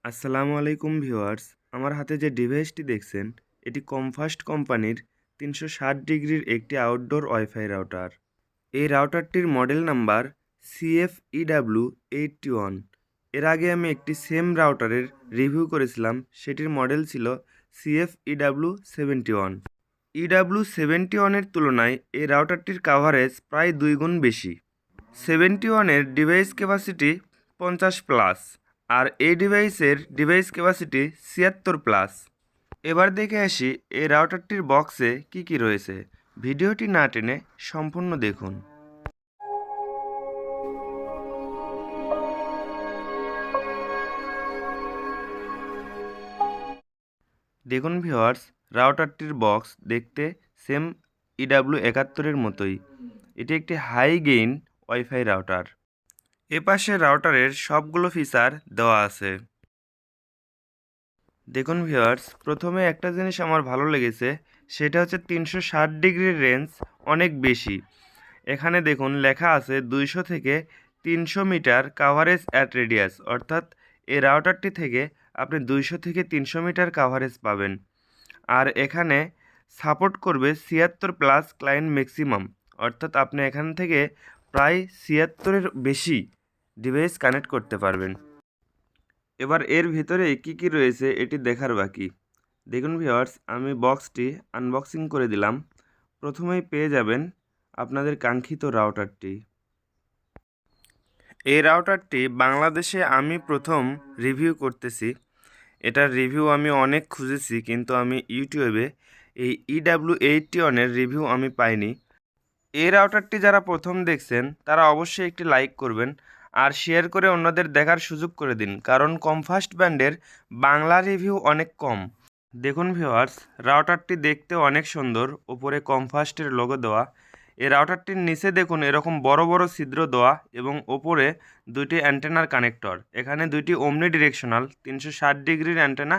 আসসালামু আলাইকুম ভিউয়ার্স, আমার হাতে যে ডিভাইসটি দেখছেন এটি কমফাস্ট কোম্পানির 360 ডিগ্রির একটি আউটডোর ওয়াইফাই রাউটার। এই রাউটারটির মডেল নাম্বার CF-EW81। এর আগে আমি একটি সেম রাউটারের রিভিউ করেছিলাম, সেটির মডেল ছিল CF-EW71। EW71-এর তুলনায় এই রাউটারটির কাভারেজ প্রায় 2 গুণ বেশি। 71-এর ডিভাইস ক্যাপাসিটি 50+, আর এই ডিভাইসের ডিভাইস ক্যাপাসিটি 76+। এবার দেখে আসি এই রাউটারটির বক্সে কি কি রয়েছে। ভিডিওটি না টেনে সম্পূর্ণ দেখুন। দেখুন ভিউয়ার্স, রাউটারটির বক্স দেখতে সেম EW71-এর মতোই। এটি একটি হাই গেইন ওয়াইফাই রাউটার। এপাশে রাউটারের সবগুলো ফিচার দেওয়া আছে। দেখুন ভিউয়ার্স, প্রথমে একটা জিনিস আমার ভালো লেগেছে, সেটা হচ্ছে 360 ডিগ্রির রেঞ্জ অনেক বেশি। এখানে দেখুন লেখা আছে 200 থেকে 300 মিটার কাভারেজ অ্যাট রেডিয়াস, অর্থাৎ এই রাউটারটি থেকে আপনি 200 থেকে 300 মিটার কাভারেজ পাবেন। আর এখানে সাপোর্ট করবে 76+ ক্লায়েন্ট ম্যাক্সিমাম, অর্থাৎ আপনি এখান থেকে প্রায় 76-এর বেশি ডিভাইস কানেক্ট করতে পারবেন। এবার এর ভিতরে কি কি রয়েছে এটি দেখার বাকি। দেখুন ভিউয়ার্স, আমি বক্সটি আনবক্সিং করে দিলাম। প্রথমেই পেয়ে যাবেন আপনাদের কাঙ্ক্ষিত রাউটারটি। এই রাউটারটি বাংলাদেশে আমি প্রথম রিভিউ করতেছি। এটার রিভিউ আমি অনেক খুঁজেছি, কিন্তু আমি ইউটিউবে এই EW81-এর রিভিউ আমি পাইনি। এই রাউটারটি যারা প্রথম দেখছেন তারা অবশ্যই একটি লাইক করবেন আর শেয়ার করে অন্যদের দেখার সুযোগ করে দিন, কারণ কমফাস্ট ব্র্যান্ডের বাংলা রিভিউ অনেক কম। দেখুন ভিউয়ার্স, রাউটারটি দেখতে অনেক সুন্দর, উপরে কমফাস্টের লোগো দেওয়া। এই রাউটারটির নিচে দেখুন এরকম বড় বড় ছিদ্র দেওয়া এবং ওপরে দুইটি অ্যান্টেনার কানেক্টর। এখানে দুইটি ওমনি ডিরেকশনাল 360 ডিগ্রির অ্যান্টেনা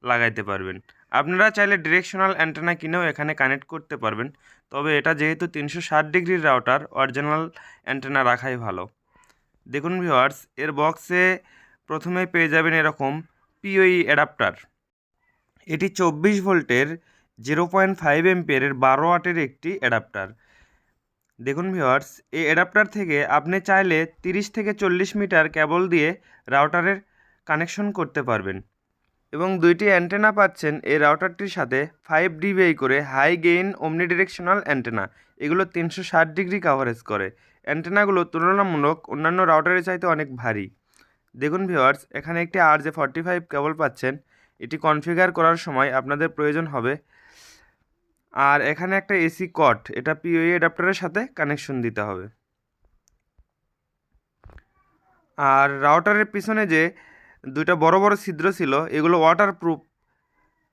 লাগাইতে পারবেন। আপনারা চাইলে ডিরেকশনাল অ্যান্টেনা কিনেও এখানে কানেক্ট করতে পারবেন, তবে এটা যেহেতু 360 ডিগ্রির রাউটার, অরিজিনাল অ্যান্টেনা রাখাই ভালো। দেখুন ভিউয়ার্স, এর বক্সে প্রথমে পেয়ে যাবেন এরকম পিওই অ্যাডাপ্টার। এটি 24 ভোল্টের 0.5 এমপিয়ারের 12 ওয়াটের একটি অ্যাডাপ্টার। দেখুন ভিউয়ার্স, এই অ্যাডাপ্টার থেকে আপনি চাইলে 30 থেকে 40 মিটার কেবল দিয়ে রাউটারের কানেকশন করতে পারবেন এবং দুইটি অ্যান্টেনা পাচ্ছেন এই রাউটারটির সাথে 5 dBi করে হাই গেইন ওমনিডিরেকশনাল অ্যান্টেনা। এগুলো 360 ডিগ্রি কাভারেজ করে। অ্যান্টেনাগুলো তুলনামূলক অন্যান্য রাউটারের চাইতে অনেক ভারী। দেখুন ভিউয়ার্স, এখানে একটি RJ45 কেবল পাচ্ছেন। এটি কনফিগার করার সময় আপনাদের প্রয়োজন হবে। আর এখানে একটা এসি কট, এটা পিওই অ্যাডাপ্টারের সাথে কানেকশন দিতে হবে। আর রাউটারের পিছনে যে দুইটা বড় বড় ছিদ্র ছিল, এগুলো ওয়াটারপ্রুফ।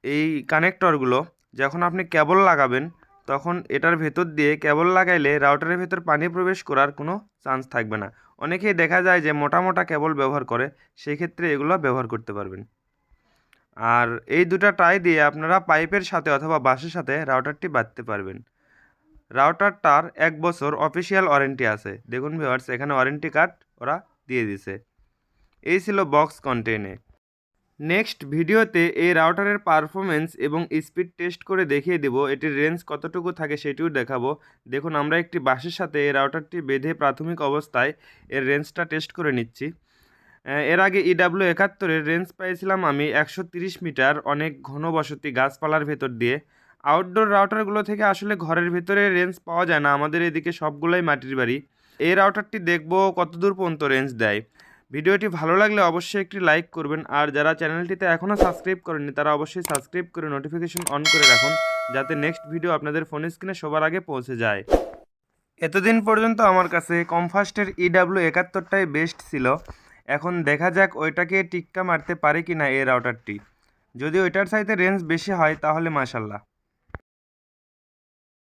এই কানেক্টরগুলো যখন আপনি কেবল লাগাবেন তখন এটার ভেতর দিয়ে কেবল লাগাইলে রাউটারের ভেতর পানি প্রবেশ করার কোনো চান্স থাকবে না। অনেকেই দেখা যায় যে মোটা মোটা কেবল ব্যবহার করে, সেই ক্ষেত্রে এগুলো ব্যবহার করতে পারবেন। আর এই দুটো টাই দিয়ে আপনারা পাইপের সাথে অথবা বাঁশের সাথে রাউটারটি বাঁধতে পারবেন। রাউটারটার 1 বছর অফিসিয়াল ওয়ারেন্টি আছে। দেখুন ভিউয়ার্স, এখানে ওয়ারেন্টি কার্ড ওরা দিয়ে দিছে। এই ছিল বক্স কন্টেন্টে। নেক্সট ভিডিওতে এই রাউটারের পারফরমেন্স এবং স্পিড টেস্ট করে দেখিয়ে দেব, এটির রেঞ্জ কতটুকু থাকে সেটিও দেখাবো। দেখুন, আমরা একটি বাঁশের সাথে এই রাউটারটি বেঁধে প্রাথমিক অবস্থায় এর রেঞ্জটা টেস্ট করে নিচ্ছি। এর আগে EW71-এর রেঞ্জ পেয়েছিলাম আমি 130 মিটার, অনেক ঘনবসতি গাছপালার ভেতর দিয়ে। আউটডোর রাউটারগুলো থেকে আসলে ঘরের ভেতরে রেঞ্জ পাওয়া যায় না, আমাদের এদিকে সবগুলোই মাটির বাড়ি। এই রাউটারটি দেখব কতদূর পর্যন্ত রেঞ্জ দেয়। ভিডিওটি ভালো লাগলে অবশ্যই একটি লাইক করবেন, আর যারা চ্যানেলটিতে এখনও সাবস্ক্রাইব করেননি তারা অবশ্যই সাবস্ক্রাইব করে নোটিফিকেশন অন করে রাখুন, যাতে নেক্সট ভিডিও আপনাদের ফোন স্ক্রিনে সবার আগে পৌঁছে যায়। এতদিন পর্যন্ত আমার কাছে কমফাস্টের EW71টাই বেস্ট ছিল। এখন দেখা যাক ওইটাকে টিক্কা মারতে পারে কি না এই রাউটারটি। যদি ওইটার চাইতে রেঞ্জ বেশি হয় তাহলে মাশাল্লাহ।